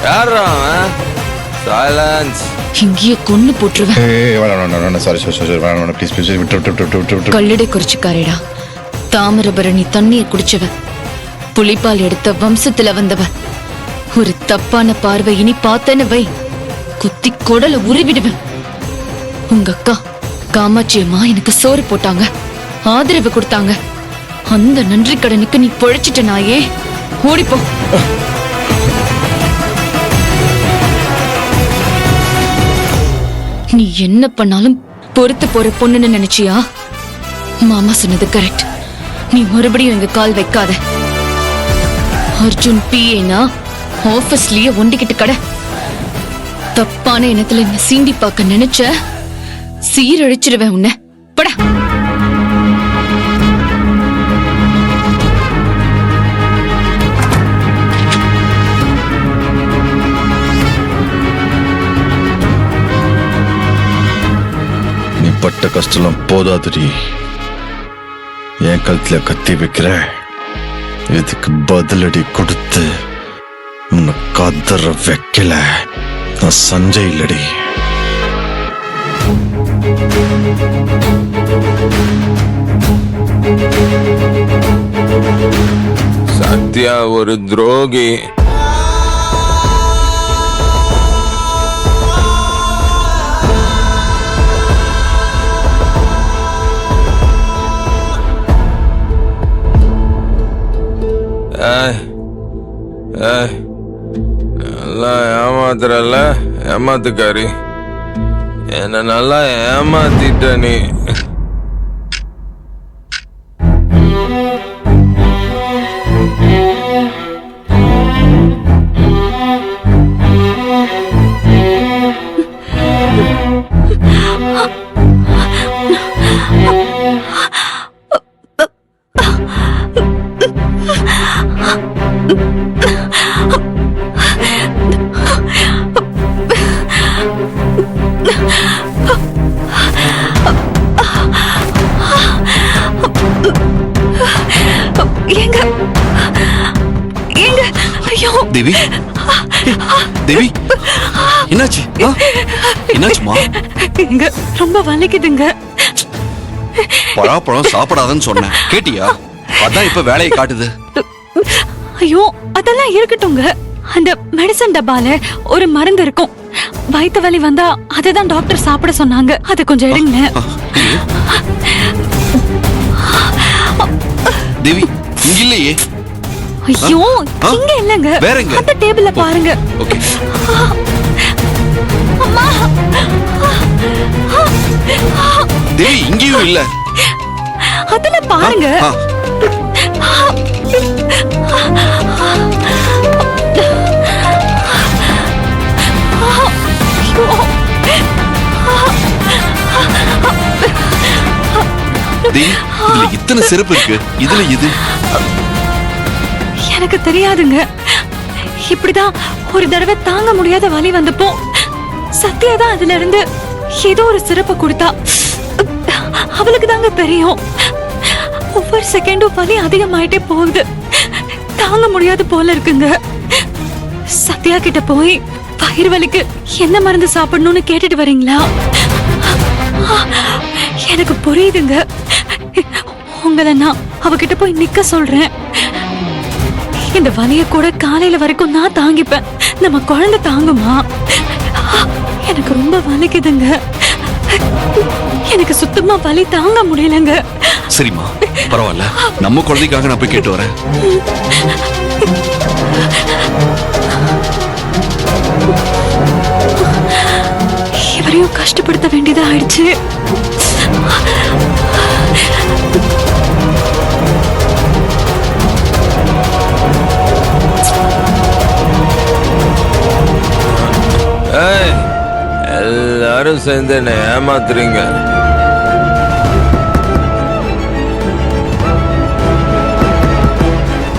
யாரா அவன்? சைலன்ஸ். இங்கேயே கொன்னு போட்டுருவேன். கல்லடை குறிச்சுக்காரேடா. தாமிரபரணி தண்ணிய குடிச்சவ, புலிப்பால் எடுத்த வம்சத்துல வந்தவ. ஒரு தப்பான பார்வை இனி பார்த்தேன்னு வை, குத்தி கொடல உருவிடுவேன். உங்க அக்கா காமாட்சி அம்மா எனக்கு சோறு போட்டாங்க, ஆதரவு கொடுத்தாங்க. அந்த நன்றி கடனுக்கு நீ பொழைச்சிட்ட நாயே. ஓடிப்போ. நீ என்ன பண்ணாலும் பொறுத்து போற பொண்ணுன்னு நினைச்சியா? மாமா சொன்னது கரெக்ட். நீ மறுபடியும் எங்க கால் வைக்காத. அர்ஜுன் பிஏனா ஆபீஸ்லயே ஒண்டிக்கிட்டு கடை. தப்பான இனத்துல என்ன சீண்டி பார்க்க நினைச்ச, சீரழிச்சிருவேன் உன்னை. படா. பட்ட கஷ்டம் போதாதுடி, என் கழுத்துல கத்தி வைக்கிற. இதுக்கு பதிலடி கொடுத்து உன்னை கதற வைக்கல நான் சஞ்சய் இல்லடி. சத்யா ஒரு துரோகி. நல்லா ஏமாத்துறல்ல ஏமாத்துக்காரி. என்ன நல்லா ஏமாத்திட்ட நீ. தேவி, தேவி, என்னாச்சு? என்னாச்சுமா? எங்க ரொம்ப வலிக்குதுங்க. பழாப்பழம் சாப்பிடாதன்னு சொன்னேன், கேட்டியா? அதான் இப்ப வேலையை காட்டுது. ஐயோ அதெல்லாம் இருக்கட்டும்ங்க. அந்த மெடிசன் டப்பால ஒரு மருந்து இருக்கும். வயிற்று வலி வந்தா அதுதான் டாக்டர் சாப்பிட சொன்னாங்க. அதை கொஞ்சம் எடுங்க. தேவி, இங்க இல்லையே. ஐயோ இங்க இல்லங்க, வேறங்க. அந்த டேபிள்ல பாருங்க. ஓகே. அம்மா. தேவி, இங்கேயும் இல்ல. அதுல பாருங்க. தேவி, இதுல இத்தனை சிறப்பு இருக்கு, இதுல இது எனக்கு தெரியாதுங்க. இப்படிதான் ஒரு தடவை தாங்க முடியாத வலி வந்தப்போ சத்யா தான் அதுல இருந்து ஏதோ ஒரு சிறப்பை கொடுத்தா. அவளுக்கு தாங்க தெரியும். ஒவ்வொரு செகண்டும் வலி அதிகமாயிட்டே போகுது. தாங்க முடியாது போல இருக்குங்க. சத்யா கிட்ட போய் வயிறு வலிக்கு என்ன மருந்து சாப்பிடணும்னு கேட்டுட்டு வரீங்களா? எனக்கு புரியுதுங்க. உங்களை நான் அவகிட்ட போய் நிக்க சொல்றேன். இந்த வலிய கூட காலையில வரைக்கும் நான் தாங்கிப்பேன். நம்ம குழந்தை தாங்குமா? எனக்கு ரொம்ப வலிக்குதுங்க. எனக்கு சுத்தமா வலி தாங்க முடியலங்க. சரிம்மா, பரவாயில்ல. நம்ம குழந்தைக்காக நான் போய் கேட்டு வரேன். இவரையும் கஷ்டப்படுத்த வேண்டியதா ஆயிடுச்சு. எல்லாரும் சேர்ந்து என்ன ஏமாத்துறீங்க.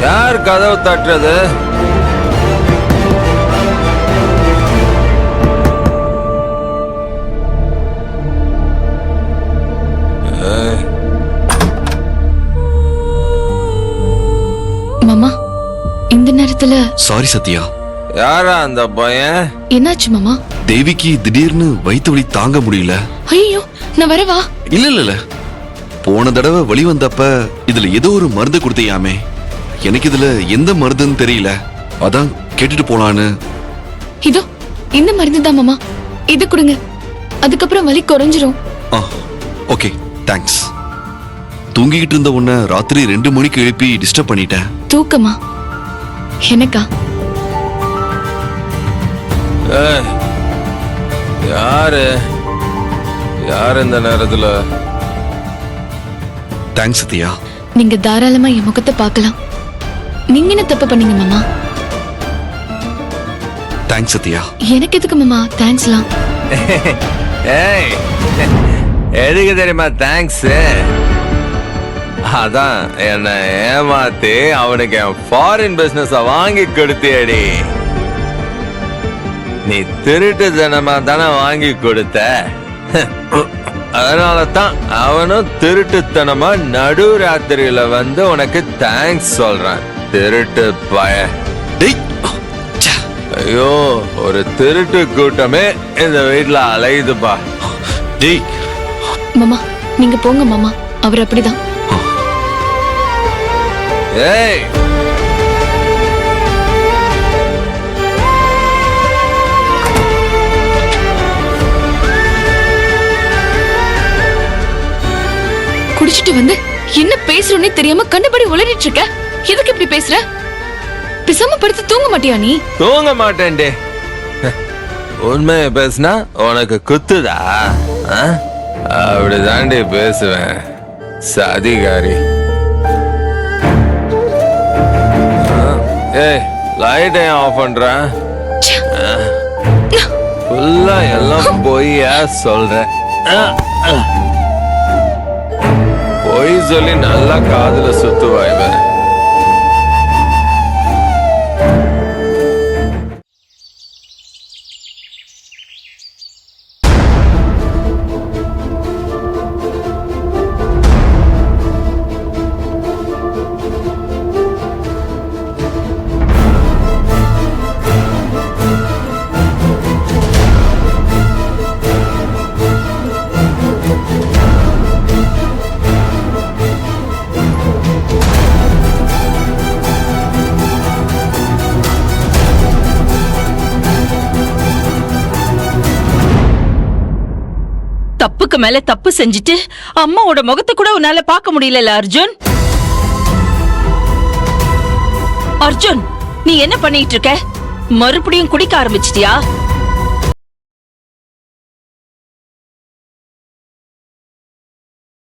யார் கதவு தட்டுறது? மாமா, இந்த நேரத்துல சாரி சத்யா, யாரா அந்த பையன்? என்னாச்சு மாமா? தேவிக்கு திடீர்னு வயித்து வலி தாங்க முடியல. ஐயோ, நான் வரவா? இல்ல போன தடவை வலி வந்தப்ப இதுல ஏதோ ஒரு மருந்து கொடுத்தியாமே. எனக்கு இதுல எந்த மருந்துன்னு தெரியல, அதான் கேட்டுட்டு போலான்னு. இதோ இந்த மருந்து தான் மாமா, இது கொடுங்க, அதுக்கப்புறம் வலி குறைஞ்சிரும். Okay thanks. தூங்கிக்கிட்டு இருந்த உன்னை ராத்திரி 2 மணிக்கு எழுப்பி டிஸ்டர்ப் பண்ணிட்டேன். தூக்கமா? எனக்கா? ஏய், யாரு இந்த நேரத்துல? தேங்க்ஸ் சத்யா. நீங்க தாராளமா என் முகத்தை பார்க்கலாம். நீங்க என்ன தப்பு பண்ணீங்க மாமா? தேங்க்ஸ் சத்யா. எனக்கு எதுக்கு மாமா தேங்க்ஸ்லாம்? ஏய், எதுக்கு தெரியுமா தேங்க்ஸ்? அதான் என்ன ஏமாத்தி அவனுக்கு என் ஃபாரின் பிசினஸ் வாங்கி கொடுத்தியடி. நீ திருட்டுத்தனமா தானே வாங்கி கொடுத்த. அதனால தான் அவனும் திருட்டுத்தனமா நடு ராத்திரியில வந்து உனக்கு தேங்க்ஸ் சொல்றான். திருட்டு பய. ஐயோ, ஒரு திருட்டு கூட்டமே இந்த வீட்டுல அலையுதுப்பா. டேய் மாமா நீங்க போங்க மாமா, அவர் அப்படிதான். ஏய், குடிச்சிட்டு வந்து என்ன பேசுறோன்னே தெரியாம கண்டுபடி உளறிட்டு இருக்க. எதுக்கு இப்படி பேசுற? பேசாம படுத்து தூங்க மாட்டியா நீ? தூங்க மாட்டேன்டே. உண்மையை பேசுனா உனக்கு குத்துதா? அப்படிதாண்டி பேசுவேன், சதிகாரி. ஏய், லைட்டையும் ஆஃப் பண்றேன். ஃபுல்லா எல்லாம் பொய்யா சொல்றேன். பொய் சொல்லி நல்லா காதுல சுத்துவாய்வன். தப்புக்கு மேல தப்பு செஞ்சுட்டு அம்மாவோட முகத்தை கூட உன்னால பார்க்க முடியல அர்ஜுன். அர்ஜுன், நீ என்ன பண்ணிட்டு இருக்க? மறுபடியும் குடிக்க ஆரம்பிச்சிட்டியா?